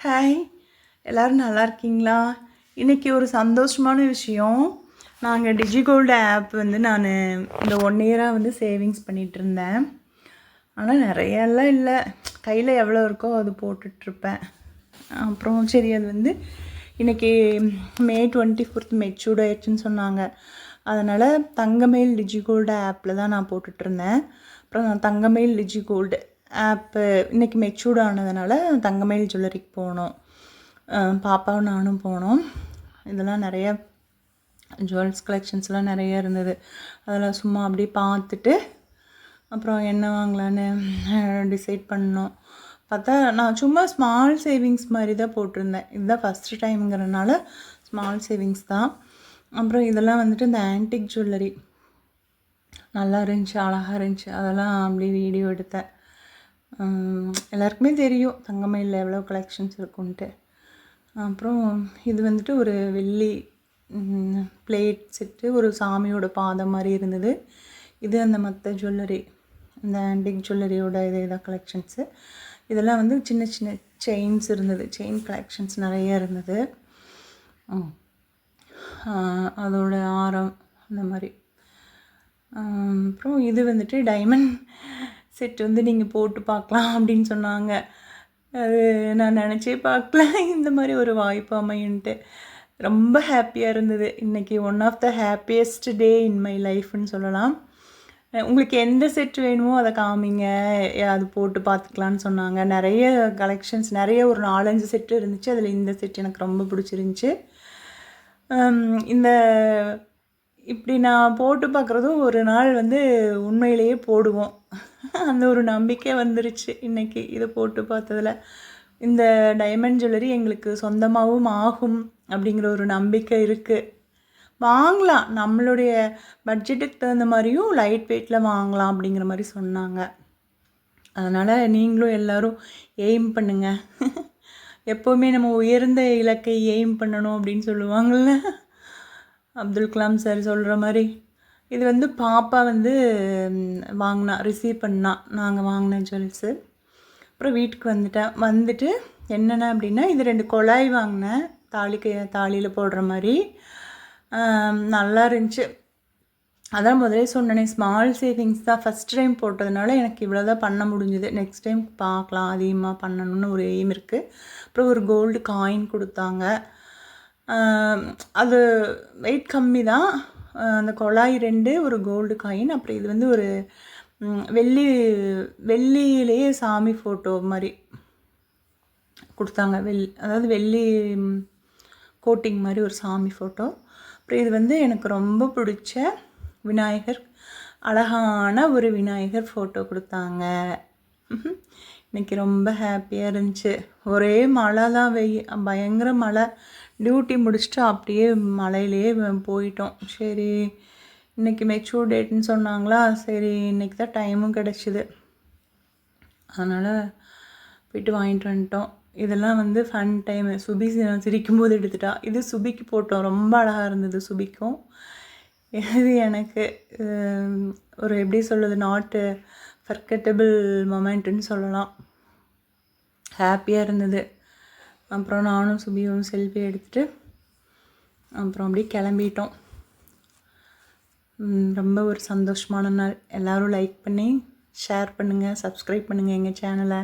Hi, எல்லோரும் நல்லா இருக்கீங்களா? இன்றைக்கி ஒரு சந்தோஷமான விஷயம். நாங்கள் டிஜிகோல்டு ஆப் வந்து நான் இந்த 1 இயராக வந்து சேவிங்ஸ் பண்ணிகிட்ருந்தேன். ஆனால் நிறையெல்லாம் இல்லை, கையில் எவ்வளோ இருக்கோ அது போட்டுட்ருப்பேன். அப்புறம் சரி, அது வந்து இன்றைக்கி May 24 மெச்சூர்ட் ஆயிடுச்சுன்னு சொன்னாங்க. அதனால் தங்கமயில் டிஜிகோல்டு ஆப்பில் தான் நான் போட்டுட்ருந்தேன். அப்புறம் நான் தங்கமயில் டிஜிகோல்டு ஆப்பு இன்றைக்கி மெச்சூர்ட் ஆனதுனால தங்கமயில் ஜுவல்லரிக்கு போனோம். பாப்பாவும் நானும் போனோம். இதெல்லாம் நிறைய ஜுவல்ஸ் கலெக்ஷன்ஸ்லாம் நிறைய இருந்தது. அதெல்லாம் சும்மா அப்படியே பார்த்துட்டு அப்புறம் என்ன வாங்கலான்னு டிசைட் பண்ணோம். பார்த்தா நான் சும்மா ஸ்மால் சேவிங்ஸ் மாதிரி தான் போட்டிருந்தேன். இதுதான் ஃபஸ்ட்டு டைம்ங்கிறனால ஸ்மால் சேவிங்ஸ் தான். அப்புறம் இதெல்லாம் வந்துட்டு இந்த ஆன்டிக் ஜுவல்லரி நல்லா இருந்துச்சு, அழகாக இருந்துச்சு. அதெல்லாம் அப்படியே வீடியோ எடுத்தேன். எல்லாருக்குமே தெரியும் தங்கமயிலில் எவ்வளோ கலெக்ஷன்ஸ் இருக்குன்ட்டு. அப்புறம் இது வந்துட்டு ஒரு வெள்ளி பிளேட் செட்டு, ஒரு சாமியோட பாதம் மாதிரி இருந்தது. இது அந்த மற்ற ஜுவல்லரி, இந்த ஆன்டிக் ஜுவல்லரியோட இதான் கலெக்ஷன்ஸு. இதெல்லாம் வந்து சின்ன சின்ன செயின்ஸ் இருந்தது, செயின் கலெக்ஷன்ஸ் நிறைய இருந்தது. அதோட ஆரம் அந்த மாதிரி. அப்புறம் இது வந்துட்டு டைமண்ட் செட் வந்து நீங்கள் போட்டு பார்க்கலாம் அப்படின்னு சொன்னாங்க. அது நான் நினச்சே பார்க்கல இந்த மாதிரி ஒரு வாய்ப்பு அமையுன்ட்டு. ரொம்ப ஹாப்பியாக இருந்தது. இன்றைக்கி one of the happiest day in my லைஃப்னு சொல்லலாம். உங்களுக்கு எந்த செட் வேணுமோ அதை காமிங்க, அது போட்டு பார்த்துக்கலான்னு சொன்னாங்க. நிறைய கலெக்ஷன்ஸ், நிறைய ஒரு 4-5 செட்டு இருந்துச்சு. அதில் இந்த செட் எனக்கு ரொம்ப பிடிச்சிருந்துச்சி. இந்த இப்படி நான் போட்டு பார்க்குறதும் ஒரு நாள் வந்து உண்மையிலேயே போடுவோம் அந்த ஒரு நம்பிக்கை வந்துருச்சு இன்றைக்கி இதை போட்டு பார்த்ததில். இந்த டைமண்ட் ஜுவல்லரி எங்களுக்கு சொந்தமாகவும் ஆகும் அப்படிங்கிற ஒரு நம்பிக்கை இருக்குது. வாங்கலாம், நம்மளுடைய பட்ஜெட்டுக்கு தகுந்த மாதிரியும் லைட் வெயிட்டில் வாங்கலாம் அப்படிங்கிற மாதிரி சொன்னாங்க. அதனால் நீங்களும் எல்லோரும் எய்ம் பண்ணுங்கள். எப்போவுமே நம்ம உயர்ந்த இலக்கை எய்ம் பண்ணணும் அப்படின்னு சொல்லுவாங்கள்ல, அப்துல் கலாம் சார் சொல்கிற மாதிரி. இது வந்து பாப்பா வந்து வாங்கினா, ரிசீவ் பண்ணா நாங்கள் வாங்கின ஜுவல்ஸு. அப்புறம் வீட்டுக்கு வந்துட்டு என்னென்ன அப்படின்னா, இது 2 குழாய் வாங்கினேன், தாலியில் போடுற மாதிரி. நல்லா இருந்துச்சு. அதான் முதலே சொன்னேனே, ஸ்மால் சேவிங்ஸ் தான். ஃபஸ்ட் டைம் போட்டதுனால எனக்கு இவ்வளோ தான் பண்ண முடிஞ்சுது. நெக்ஸ்ட் டைம் பார்க்கலாம், அதிகமாக பண்ணணும்னு ஒரு எய்ம் இருக்குது. அப்புறம் ஒரு கோல்டு காயின் கொடுத்தாங்க. அது வெயிட் கம்மி தான். அந்த குழாய் 2, ஒரு கோல்டு காயின். அப்புறம் இது வந்து ஒரு வெள்ளியிலேயே சாமி ஃபோட்டோ மாதிரி கொடுத்தாங்க. அதாவது வெள்ளி கோட்டிங் மாதிரி ஒரு சாமி ஃபோட்டோ. அப்புறம் இது வந்து எனக்கு ரொம்ப பிடிச்ச விநாயகர், அழகான ஒரு விநாயகர் ஃபோட்டோ கொடுத்தாங்க. இன்றைக்கி ரொம்ப ஹாப்பியாக இருந்துச்சு. ஒரே மழை தான், பயங்கர மழை. டியூட்டி முடிச்சுட்டு அப்படியே மழையிலே போயிட்டோம். சரி, இன்றைக்கி மெச்சூர் டேட்டுன்னு சொன்னாங்களா, சரி இன்றைக்கி தான் டைமும் கிடச்சிது, அதனால் போய்ட்டு வாங்கிட்டு வந்துட்டோம். இதெல்லாம் வந்து ஃபன் டைமு. சுபி சிரிக்கும்போது எடுத்துட்டா. இது சுபிக்கு போட்டோம், ரொம்ப அழகாக இருந்தது சுபிக்கும். இது எனக்கு ஒரு எப்படி சொல்கிறது, நாட் ஃபர்கெட்டபிள் மொமெண்ட்டுன்னு சொல்லலாம். ஹாப்பியாக இருந்தது. அப்புறம் நானும் சுபியும் செல்ஃபி எடுத்துகிட்டு அப்புறம் அப்படியே கிளம்பிட்டோம். ரொம்ப ஒரு சந்தோஷமான நாள். எல்லோரும் லைக் பண்ணி ஷேர் பண்ணுங்கள், சப்ஸ்கிரைப் பண்ணுங்கள் எங்கள் சேனலை.